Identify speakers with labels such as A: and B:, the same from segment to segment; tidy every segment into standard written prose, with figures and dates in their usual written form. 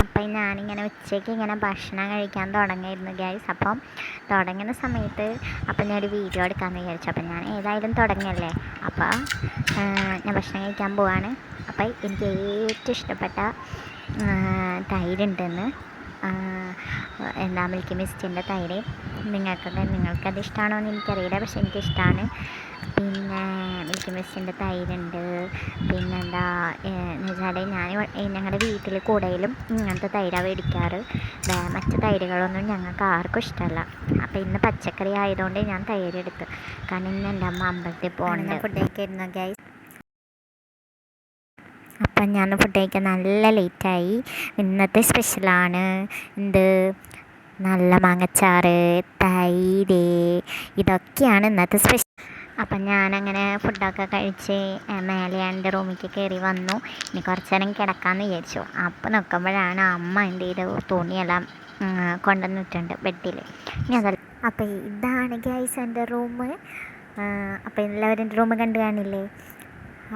A: അപ്പം ഞാനിങ്ങനെ ഉച്ചയ്ക്ക് ഇങ്ങനെ ഭക്ഷണം കഴിക്കാൻ തുടങ്ങിയിരുന്നു ഗൈസ്. അപ്പം തുടങ്ങുന്ന സമയത്ത് അപ്പം ഞാനൊരു വീഡിയോ എടുക്കാമെന്ന് വിചാരിച്ചു. അപ്പം ഞാൻ ഏതായാലും തുടങ്ങിയല്ലേ, അപ്പോൾ ഞാൻ ഭക്ഷണം കഴിക്കാൻ പോവാണ്. അപ്പം എനിക്ക് ഏറ്റവും ഇഷ്ടപ്പെട്ട തൈരുണ്ടെന്ന്, എന്താ മിൽക്കി മിസ്റ്റിൻ്റെ തൈര്. നിങ്ങൾക്കത് ഇഷ്ടമാണോ എന്ന് എനിക്കറിയില്ല, പക്ഷെ എനിക്കിഷ്ടമാണ്. പിന്നെ മിൽക്കി മിസ്റ്റിൻ്റെ തൈരുണ്ട്. പിന്നെന്താ എന്ന് വെച്ചാൽ ഞങ്ങളുടെ വീട്ടിൽ കൂടുതലും ഇങ്ങനത്തെ തൈരാണ് മേടിക്കാറ്. മറ്റു തൈരുകളൊന്നും ഞങ്ങൾക്ക് ആർക്കും ഇഷ്ടമല്ല. അപ്പോൾ ഇന്ന് പച്ചക്കറി ആയതുകൊണ്ട് ഞാൻ തൈരെടുത്ത്, കാരണം ഇന്ന് എൻ്റെ അമ്മ അമ്പലത്തിൽ പോകണം. ഫുഡ് കഴിക്കായിരുന്നു ഗൈസ്. അപ്പം ഞാൻ ഫുഡ് കഴിക്കാൻ നല്ല ലേറ്റായി. ഇന്നത്തെ സ്പെഷ്യലാണ് നല്ല മാങ്ങച്ചാറ്, തൈര്, ഇതൊക്കെയാണ് ഇന്നത്തെ സ്പെഷ്യൽ. അപ്പം ഞാനങ്ങനെ ഫുഡൊക്കെ കഴിച്ച് മേലെ എൻ്റെ റൂമിലേക്ക് കയറി വന്നു. ഇനി കുറച്ച് നേരം കിടക്കാമെന്ന് വിചാരിച്ചു. അപ്പോൾ നോക്കുമ്പോഴാണ് അമ്മ എൻ്റെ തുണിയെല്ലാം കൊണ്ടുവന്നിട്ടുണ്ട് ബെഡിൽ. ഇനി അതല്ല, അപ്പോൾ ഇതാണ് ഗൈസ് എൻ്റെ റൂം. അപ്പോൾ എല്ലാവരും എൻ്റെ റൂം കണ്ടു കാണില്ലേ.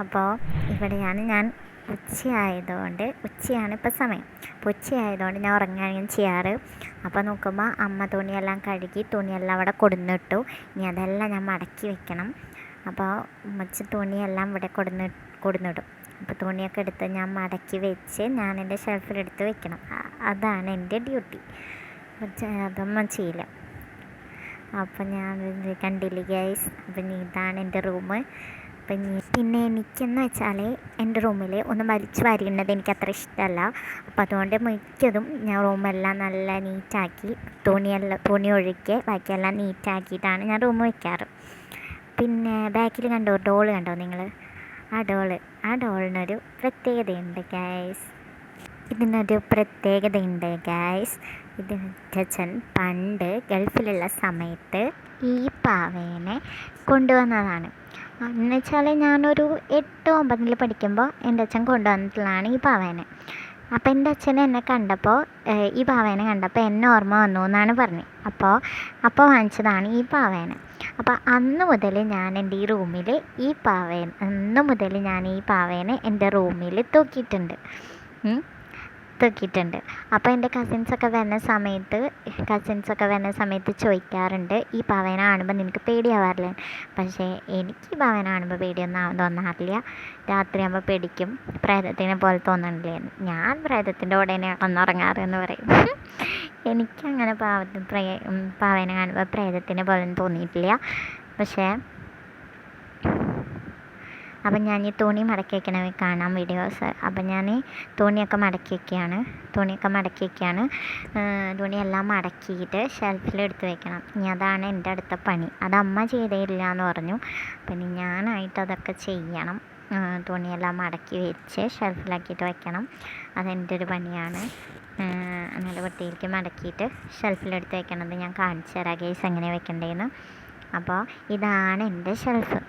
A: അപ്പോൾ ഇവിടെയാണ് ഞാൻ ഉച്ചയാണ് ഇപ്പോൾ സമയം. അപ്പോൾ ഉച്ചയായതുകൊണ്ട് ഞാൻ ഉറങ്ങുകയാണ് ചെയ്യാറ്. അപ്പോൾ നോക്കുമ്പോൾ അമ്മ തുണിയെല്ലാം കഴുകി തുണിയെല്ലാം അവിടെ കൊടുന്നിട്ടു. ഇനി അതെല്ലാം ഞാൻ മടക്കി വെക്കണം. അപ്പോൾ ഉമ്മച്ചി തുണിയെല്ലാം ഇവിടെ കൊടുന്നിടും. അപ്പോൾ തുണിയൊക്കെ എടുത്ത് ഞാൻ മടക്കി വെച്ച് ഞാൻ എൻ്റെ ഷെൽഫിലെടുത്ത് വെക്കണം. അതാണ് എൻ്റെ ഡ്യൂട്ടി. അതൊന്നും ചെയ്യില്ല. അപ്പം ഞാൻ കണ്ടില്ലേ ഗൈസ്. അപ്പം ഇതാണ് എൻ്റെ റൂം. പിന്നെ എനിക്കെന്ന് വെച്ചാൽ എൻ്റെ റൂമിൽ ഒന്നും വലിച്ചു വാരിയുന്നത് എനിക്കത്ര ഇഷ്ടമല്ല. അപ്പോൾ അതുകൊണ്ട് മിക്കതും ഞാൻ റൂമെല്ലാം നല്ല നീറ്റാക്കി തുണി ഒഴിക്കെ ബാക്കിയെല്ലാം നീറ്റാക്കിയിട്ടാണ് ഞാൻ റൂം വയ്ക്കാറ്. പിന്നെ ബാക്കിൽ ഡോള് കണ്ടോ നിങ്ങൾ? ആ ഡോളിനൊരു പ്രത്യേകതയുണ്ട് ഗൈസ്. ഇത് അച്ഛൻ പണ്ട് ഗൾഫിലുള്ള സമയത്ത് ഈ പാവേനെ കൊണ്ടുവന്നതാണ്. എന്ന് വെച്ചാൽ ഞാനൊരു 8-9 പഠിക്കുമ്പോൾ എൻ്റെ അച്ഛൻ കൊണ്ടുവന്നിട്ടുള്ളതാണ് ഈ പാവേനെ. അപ്പോൾ എൻ്റെ അച്ഛൻ എന്നെ കണ്ടപ്പോൾ ഈ പാവേനെ കണ്ടപ്പോൾ എന്നെ ഓർമ്മ വന്നു എന്നാണ് പറഞ്ഞത്. അപ്പോൾ വാങ്ങിച്ചതാണ് ഈ പാവേനെ. അപ്പോൾ അന്ന് മുതൽ ഞാൻ എൻ്റെ ഈ റൂമിൽ ഈ പാവേനെ എൻ്റെ റൂമിൽ തൂക്കിയിട്ടുണ്ട്. അപ്പോൾ എൻ്റെ കസിൻസൊക്കെ വരുന്ന സമയത്ത് ചോദിക്കാറുണ്ട്, ഈ പാവേനെ കാണുമ്പോൾ നിനക്ക് പേടിയാവാറില്ലേ? പക്ഷേ എനിക്ക് ഈ പാവേനെ കാണുമ്പോൾ പേടിയൊന്നും തോന്നാറില്ല. രാത്രിയാകുമ്പോൾ പേടിക്കും, പ്രേതത്തിനെ പോലെ തോന്നണില്ലേ. ഞാൻ പ്രേതത്തിൻ്റെ കൂടെ വന്നുറങ്ങാറെന്ന് പറയും. എനിക്കങ്ങനെ പാവേനെ കാണുമ്പോൾ പ്രേതത്തിനെ പോലെ തോന്നിയിട്ടില്ല. പക്ഷേ അപ്പം ഞാൻ ഈ തുണി മടക്കി വയ്ക്കണ കാണാം വീഡിയോസ്. അപ്പം ഞാൻ തുണിയൊക്കെ മടക്കി വയ്ക്കുകയാണ്. തുണിയെല്ലാം മടക്കിയിട്ട് ഷെൽഫിലെടുത്ത് വെക്കണം. ഇനി അതാണ് എൻ്റെ അടുത്ത പണി. അത് അമ്മ ചെയ്തില്ല എന്ന് പറഞ്ഞു. പിന്നെ ഞാനായിട്ട് അതൊക്കെ ചെയ്യണം. തുണിയെല്ലാം മടക്കി വെച്ച് ഷെൽഫിലാക്കിയിട്ട് വയ്ക്കണം. അതെൻ്റെ ഒരു പണിയാണ്. നല്ല വൃത്തിയിലേക്ക് മടക്കിയിട്ട് ഷെൽഫിലെടുത്ത് വെക്കണത് ഞാൻ കാണിച്ചു തരാം ഗൈസ് എങ്ങനെ വെക്കണ്ടേന്ന്. അപ്പോൾ ഇതാണ് എൻ്റെ ഷെൽഫ്.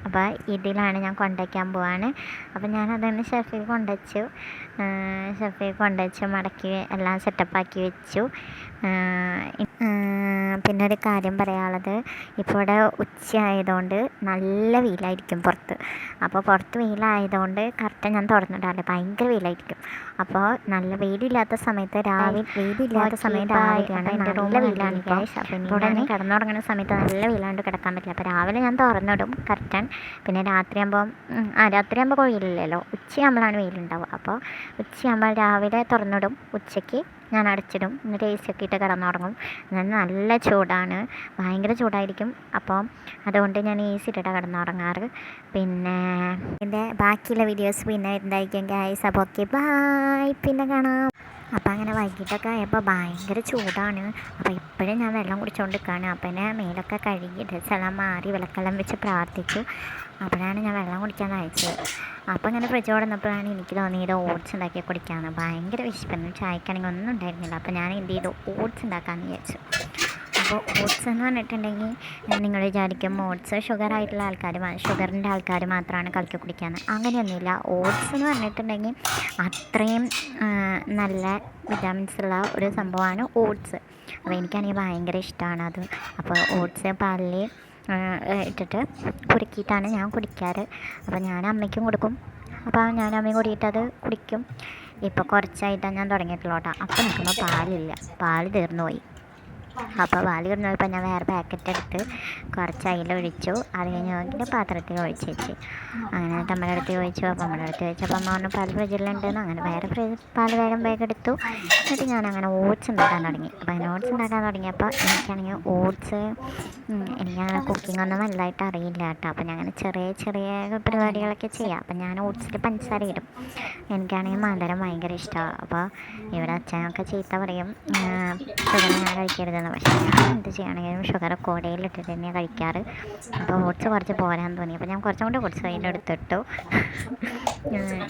A: അപ്പോൾ ഇതിലാണ് ഞാൻ കൊണ്ടുവയ്ക്കാൻ പോവാണ്. അപ്പോൾ ഞാനതൊന്ന് ഷെൽഫിൽ കൊണ്ടുവച്ച് മടക്കി എല്ലാം സെറ്റപ്പാക്കി വെച്ചു. പിന്നെ ഒരു കാര്യം പറയാനുള്ളത്, ഇപ്പോൾ ഇവിടെ ഉച്ചയായതുകൊണ്ട് നല്ല വെയിലായിരിക്കും പുറത്ത്. അപ്പോൾ പുറത്ത് വെയിലായതുകൊണ്ട് കറക്റ്റ് ഞാൻ തുറന്നിടാറില്ല, ഭയങ്കര വെയിലായിരിക്കും. അപ്പോൾ നല്ല വെയിലില്ലാത്ത സമയത്ത് രാവിലെയാണ് എൻ്റെ റൂമിൽ വെയിലാണ് ഗൈസ്. അപ്പോൾ ഇവിടെ ഞാൻ കിടന്നുറങ്ങുന്ന സമയത്ത് നല്ല വെയിലാണ്ട് കിടക്കാൻ പറ്റില്ല. അപ്പോൾ രാവിലെ ഞാൻ തുറന്നിടും കറക്റ്റാണ്. പിന്നെ രാത്രിയാകുമ്പോൾ കുഴയില്ലല്ലോ, ഉച്ചയാകുമ്പോഴാണ് വെയിലുണ്ടാവുക. അപ്പോൾ ഉച്ചയാകുമ്പോൾ രാവിലെ തുറന്നിടും, ഉച്ചയ്ക്ക് ഞാൻ അടച്ചിടും. എന്നിട്ട് AC ഒക്കെ ഇട്ട് കിടന്നുറങ്ങും. നല്ല ചൂടാണ്, ഭയങ്കര ചൂടായിരിക്കും. അപ്പോൾ അതുകൊണ്ട് ഞാൻ AC ഇട്ടിട്ടാണ് കിടന്നുറങ്ങാറ്. പിന്നെ എൻ്റെ ബാക്കിയുള്ള വീഡിയോസ് പിന്നെ എന്തായിരിക്കും ഗൈസ്. അപ്പോൾ ഓക്കെ, ബൈ, പിന്നെ കാണാം. അപ്പോൾ അങ്ങനെ വൈകിട്ടൊക്കെ ആയപ്പോൾ ഭയങ്കര ചൂടാണ്. അപ്പോൾ ഇപ്പോഴും ഞാൻ വെള്ളം കുടിച്ചുകൊണ്ട് നിൽക്കുകയാണ്. അപ്പോൾ എന്നെ മേലൊക്കെ കഴുകി ഡ്രസ്സെല്ലാം മാറി വിളക്കെല്ലാം വെച്ച് പ്രാർത്ഥിച്ചു. അപ്പോഴാണ് ഞാൻ വെള്ളം കുടിക്കാൻ അയച്ചത്. അപ്പോൾ ഇങ്ങനെ ഫ്രിഡ്ജ് കൊണ്ടുവന്നപ്പോഴാണ് എനിക്ക് തോന്നിയത് ഓട്സ് ഉണ്ടാക്കി കുടിക്കാമെന്ന്. ഭയങ്കര വിശപ്പായിരുന്നു, ചായക്കാണെങ്കിൽ ഒന്നും ഉണ്ടായിരുന്നില്ല. അപ്പോൾ ഞാൻ എന്ത് ചെയ്തു, ഓട്സ് ഉണ്ടാക്കാമെന്ന് വിചാരിച്ചു. അപ്പോൾ ഓട്സ് എന്ന് പറഞ്ഞിട്ടുണ്ടെങ്കിൽ നിങ്ങൾ വിചാരിക്കും ഓട്സ് ഷുഗറിൻ്റെ ആൾക്കാർ മാത്രമാണ് കലക്കി കുടിക്കാമെന്ന്. അങ്ങനെയൊന്നുമില്ല. ഓട്സ് എന്ന് പറഞ്ഞിട്ടുണ്ടെങ്കിൽ അത്രയും നല്ല വിറ്റാമിൻസ് ഉള്ള ഒരു സംഭവമാണ് ഓട്സ്. അപ്പോൾ എനിക്കാണെങ്കിൽ ഭയങ്കര ഇഷ്ടമാണ് അത്. അപ്പോൾ ഓട്സ് പാലിൽ ഇട്ടിട്ട് കുറുക്കിയിട്ടാണ് ഞാൻ കുടിക്കാറ്. അപ്പോൾ ഞാൻ അമ്മയ്ക്കും കൊടുക്കും, അപ്പോൾ ഞാനും അമ്മയും കൂടിയിട്ട് അത് കുടിക്കും. ഇപ്പോൾ കുറച്ചായിട്ടാണ് ഞാൻ തുടങ്ങിയിട്ടുള്ളൂ കേട്ടോ. അപ്പോൾ നിൽക്കുമ്പോൾ പാലില്ല, പാല് തീർന്നു പോയി. അപ്പോൾ പാല് തീർന്നപ്പോൾ ഞാൻ വേറെ പാക്കറ്റ് എടുത്ത് കുറച്ച് അതിലൊഴിച്ചു. അത് കഴിഞ്ഞ് നോക്കിയിട്ട് പാത്രത്തിൽ ഒഴിച്ച് വെച്ച്. അങ്ങനെ നമ്മുടെ അടുത്ത് ചോദിച്ചു. അപ്പോൾ നമ്മുടെ അടുത്ത് ചോദിച്ചപ്പോൾ അമ്മ പറഞ്ഞു പാൽ ഫ്രിഡ്ജിലുണ്ടെന്ന്. അങ്ങനെ വേറെ പാല് വേഗം എടുത്തു. എന്നിട്ട് ഞാനങ്ങനെ ഓട്സ് ഉണ്ടാക്കാൻ തുടങ്ങി. അപ്പോൾ അങ്ങനെ ഓട്സ് ഉണ്ടാക്കാൻ തുടങ്ങിയപ്പോൾ എനിക്കാണെങ്കിൽ ഓട്സ് എനിക്കങ്ങനെ കുക്കിംഗ് ഒന്നും വലുതായിട്ട് അറിയില്ല കേട്ടോ. അപ്പോൾ ഞാൻ അങ്ങനെ ചെറിയ ചെറിയ പരിപാടികളൊക്കെ ചെയ്യാം. അപ്പോൾ ഞാൻ ഓട്സിൽ പഞ്ചസാര ഇടും. എനിക്കാണെങ്കിൽ മധുരം ഭയങ്കര ഇഷ്ടമാണ്. അപ്പോൾ ഇവിടെ അച്ഛനൊക്കെ ചീത്ത പറയും ഷുഗർ ഞാൻ കഴിക്കരുതെന്ന്. പക്ഷേ ഞാൻ എന്ത് ചെയ്യുകയാണെങ്കിലും ഷുഗർ കോടയിലിട്ടിട്ട് തന്നെയാണ് കഴിക്കാറ്. അപ്പോൾ ഓട്സ് കുറച്ച് പോരാൻ തോന്നി. അപ്പോൾ ഞാൻ കുറച്ചും കൂടി ഓട്സ് അതിലെടുത്തിട്ടു.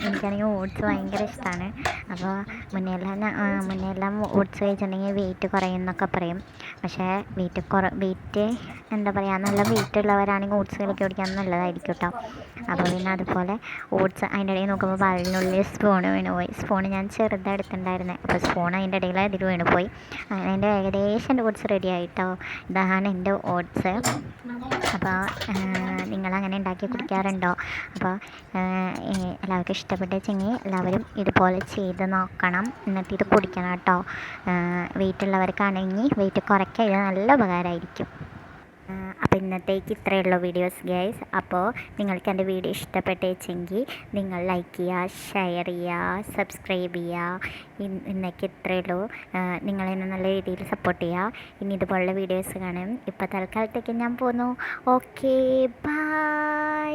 A: എനിക്കാണെങ്കിൽ ഓട്സ് ഭയങ്കര ഇഷ്ടമാണ്. അപ്പോൾ മുന്നെല്ലാം ഓട്സ് കഴിച്ചിട്ടുണ്ടെങ്കിൽ വെയിറ്റ് കുറയുമെന്നൊക്കെ പറയും. പക്ഷേ വെയിറ്റ് എന്താ പറയുക, നല്ല വെയിറ്റ് ഉള്ളവരാണെങ്കിൽ ഓട്സ് കുടിക്കാൻ നല്ലതായിരിക്കും കേട്ടോ. അപ്പോൾ പിന്നെ അതുപോലെ ഓട്സ് അതിൻ്റെ ഇടയിൽ നോക്കുമ്പോൾ പാലിനുള്ളിൽ സ്പൂണ് വീണുപോയി. സ്പൂണ് ഞാൻ ചെറുതെടുത്തിട്ടുണ്ടായിരുന്നത്. അപ്പോൾ സ്പൂൺ അതിൻ്റെ ഇടയിൽ അതിൽ വീണുപോയി. അങ്ങനെ എൻ്റെ ഏകദേശം എൻ്റെ ഓട്സ് റെഡി ആയിട്ടോ. ഇതാണ് എൻ്റെ ഓട്സ്. അപ്പോൾ നിങ്ങളങ്ങനെ ഉണ്ടാക്കി കുടിക്കാറുണ്ടോ? അപ്പോൾ എല്ലാവർക്കും ഇഷ്ടപ്പെട്ടെങ്കിൽ എല്ലാവരും ഇതുപോലെ ചെയ്ത് നോക്കണം. എന്നിട്ട് ഇത് കുടിക്കണം കേട്ടോ. വെയിറ്റ് ഉള്ളവർക്കാണെങ്കിൽ വെയിറ്റ് കുറയ്ക്കാൻ ഇത് നല്ല ഉപകാരമായിരിക്കും. അപ്പോൾ ഇന്നത്തേക്ക് ഇത്രയേ ഉള്ളൂ വീഡിയോസ് ഗൈസ്. അപ്പോൾ നിങ്ങൾക്ക് എൻ്റെ വീഡിയോ ഇഷ്ടപ്പെട്ടെങ്കിൽ നിങ്ങൾ ലൈക്ക് ചെയ്യുക, ഷെയർ ചെയ്യുക, സബ്സ്ക്രൈബ് ചെയ്യുക. ഇന്നേക്ക് ഇത്രയേ ഉള്ളൂ. നിങ്ങളെന്നെ നല്ല രീതിയിൽ സപ്പോർട്ട് ചെയ്യുക. ഇനി ഇതുപോലുള്ള വീഡിയോസ് കാണും. ഇപ്പോൾ തൽക്കാലത്തേക്ക് ഞാൻ പോന്നു. Okay, by.